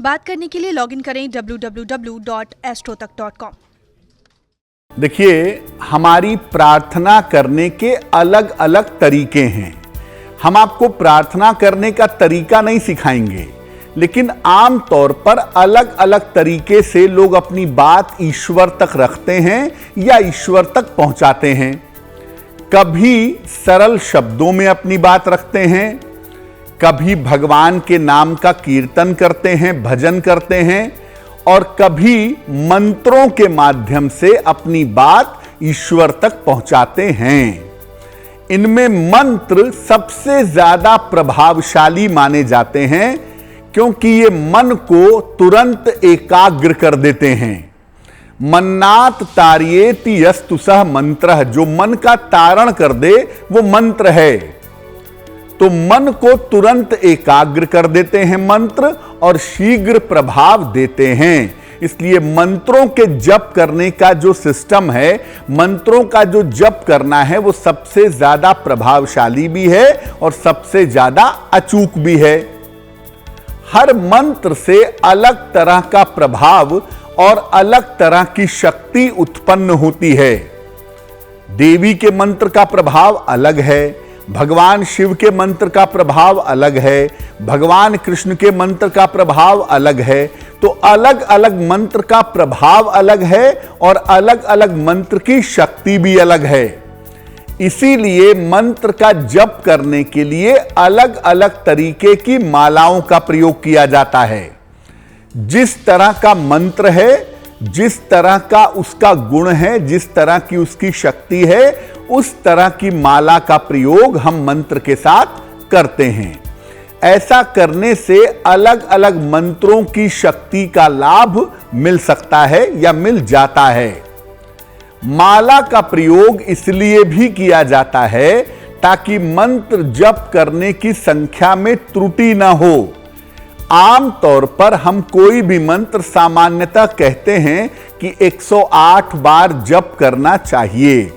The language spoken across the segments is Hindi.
बात करने के लिए लॉगिन करें www.astrotak.com। देखिए, हमारी प्रार्थना करने के अलग अलग तरीके हैं। हम आपको प्रार्थना करने का तरीका नहीं सिखाएंगे, लेकिन आम तौर पर अलग अलग तरीके से लोग अपनी बात ईश्वर तक रखते हैं या ईश्वर तक पहुंचाते हैं। कभी सरल शब्दों में अपनी बात रखते हैं, कभी भगवान के नाम का कीर्तन करते हैं, भजन करते हैं, और कभी मंत्रों के माध्यम से अपनी बात ईश्वर तक पहुंचाते हैं। इनमें मंत्र सबसे ज्यादा प्रभावशाली माने जाते हैं, क्योंकि ये मन को तुरंत एकाग्र कर देते हैं। मन्नात तारयेति यस्तु सः मंत्रः, जो मन का तारण कर दे वो मंत्र है। तो मन को तुरंत एकाग्र कर देते हैं मंत्र, और शीघ्र प्रभाव देते हैं। इसलिए मंत्रों के जप करने का जो सिस्टम है, मंत्रों का जो जप करना है, वो सबसे ज्यादा प्रभावशाली भी है और सबसे ज्यादा अचूक भी है। हर मंत्र से अलग तरह का प्रभाव और अलग तरह की शक्ति उत्पन्न होती है। देवी के मंत्र का प्रभाव अलग है, भगवान शिव के मंत्र का प्रभाव अलग है, भगवान कृष्ण के मंत्र का प्रभाव अलग है। तो अलग अलग मंत्र का प्रभाव अलग है और अलग अलग मंत्र की शक्ति भी अलग है। इसीलिए मंत्र का जप करने के लिए अलग अलग तरीके की मालाओं का प्रयोग किया जाता है। जिस तरह का मंत्र है, जिस तरह का उसका गुण है, जिस तरह की उसकी शक्ति है, उस तरह की माला का प्रयोग हम मंत्र के साथ करते हैं। ऐसा करने से अलग अलग मंत्रों की शक्ति का लाभ मिल सकता है या मिल जाता है। माला का प्रयोग इसलिए भी किया जाता है ताकि मंत्र जप करने की संख्या में त्रुटि ना हो। आम तौर पर हम कोई भी मंत्र सामान्यतः कहते हैं कि 108 बार जप करना चाहिए,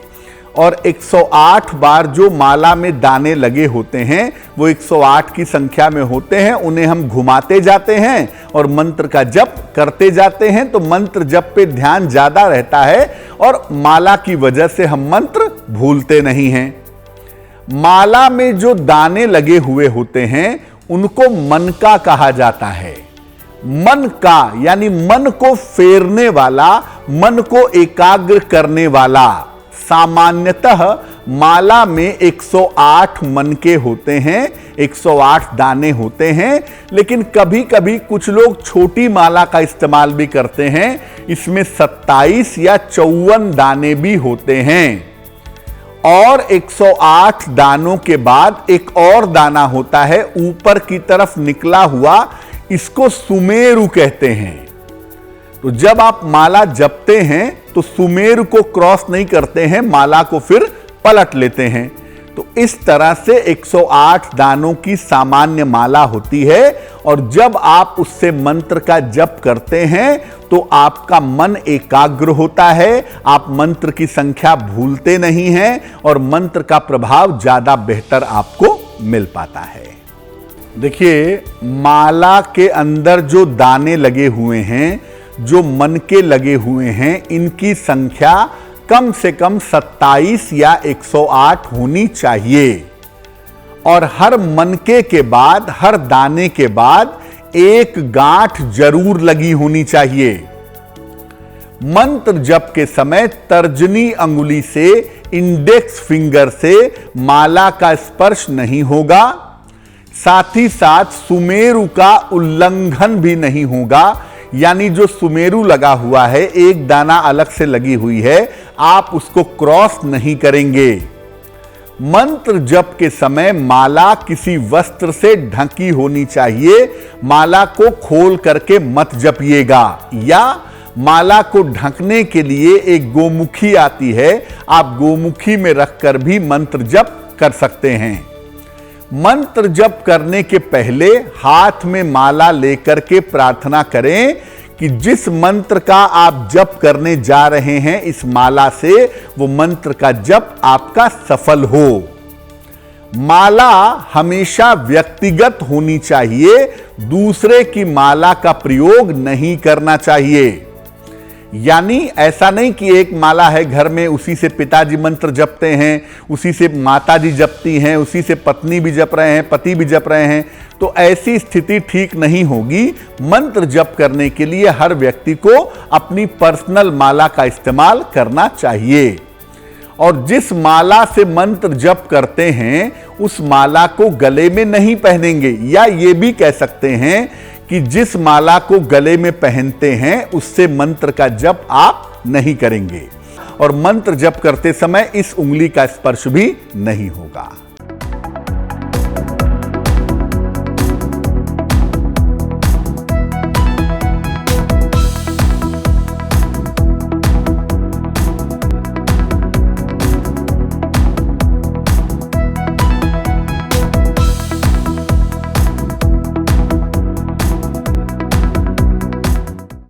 और 108 बार जो माला में दाने लगे होते हैं वो 108 की संख्या में होते हैं। उन्हें हम घुमाते जाते हैं और मंत्र का जप करते जाते हैं, तो मंत्र जप पे ध्यान ज्यादा रहता है और माला की वजह से हम मंत्र भूलते नहीं हैं। माला में जो दाने लगे हुए होते हैं उनको मनका कहा जाता है। मन का यानी मन को फेरने वाला, मन को एकाग्र करने वाला। सामान्यतः माला में 108 मनके होते हैं, 108 दाने होते हैं, लेकिन कभी कभी कुछ लोग छोटी माला का इस्तेमाल भी करते हैं। इसमें 27 या 54 दाने भी होते हैं। और 108 दानों के बाद एक और दाना होता है ऊपर की तरफ निकला हुआ, इसको सुमेरु कहते हैं। तो जब आप माला जपते हैं तो सुमेरु को क्रॉस नहीं करते हैं, माला को फिर पलट लेते हैं। तो इस तरह से 108 दानों की सामान्य माला होती है, और जब आप उससे मंत्र का जप करते हैं तो आपका मन एकाग्र होता है, आप मंत्र की संख्या भूलते नहीं हैं और मंत्र का प्रभाव ज्यादा बेहतर आपको मिल पाता है। देखिए, माला के अंदर जो दाने लगे हुए हैं, जो मनके लगे हुए हैं, इनकी संख्या कम से कम 27 या 108 होनी चाहिए। और हर मनके के बाद, हर दाने के बाद एक गांठ जरूर लगी होनी चाहिए। मंत्र जप के समय तर्जनी अंगुली से, इंडेक्स फिंगर से माला का स्पर्श नहीं होगा। साथ ही साथ सुमेरु का उल्लंघन भी नहीं होगा, यानी जो सुमेरु लगा हुआ है, एक दाना अलग से लगी हुई है, आप उसको क्रॉस नहीं करेंगे। मंत्र जप के समय माला किसी वस्त्र से ढकी होनी चाहिए। माला को खोल करके मत जपिएगा, या माला को ढकने के लिए एक गोमुखी आती है, आप गोमुखी में रखकर भी मंत्र जप कर सकते हैं। मंत्र जप करने के पहले हाथ में माला लेकर के प्रार्थना करें कि जिस मंत्र का आप जप करने जा रहे हैं, इस माला से वो मंत्र का जप आपका सफल हो। माला हमेशा व्यक्तिगत होनी चाहिए, दूसरे की माला का प्रयोग नहीं करना चाहिए। यानी ऐसा नहीं कि एक माला है घर में, उसी से पिताजी मंत्र जपते हैं, उसी से माताजी जपती हैं, उसी से पत्नी भी जप रहे हैं, पति भी जप रहे हैं, तो ऐसी स्थिति ठीक नहीं होगी। मंत्र जप करने के लिए हर व्यक्ति को अपनी पर्सनल माला का इस्तेमाल करना चाहिए। और जिस माला से मंत्र जप करते हैं उस माला को गले में नहीं पहनेंगे, या ये भी कह सकते हैं कि जिस माला को गले में पहनते हैं उससे मंत्र का जप आप नहीं करेंगे, और मंत्र जप करते समय इस उंगली का स्पर्श भी नहीं होगा।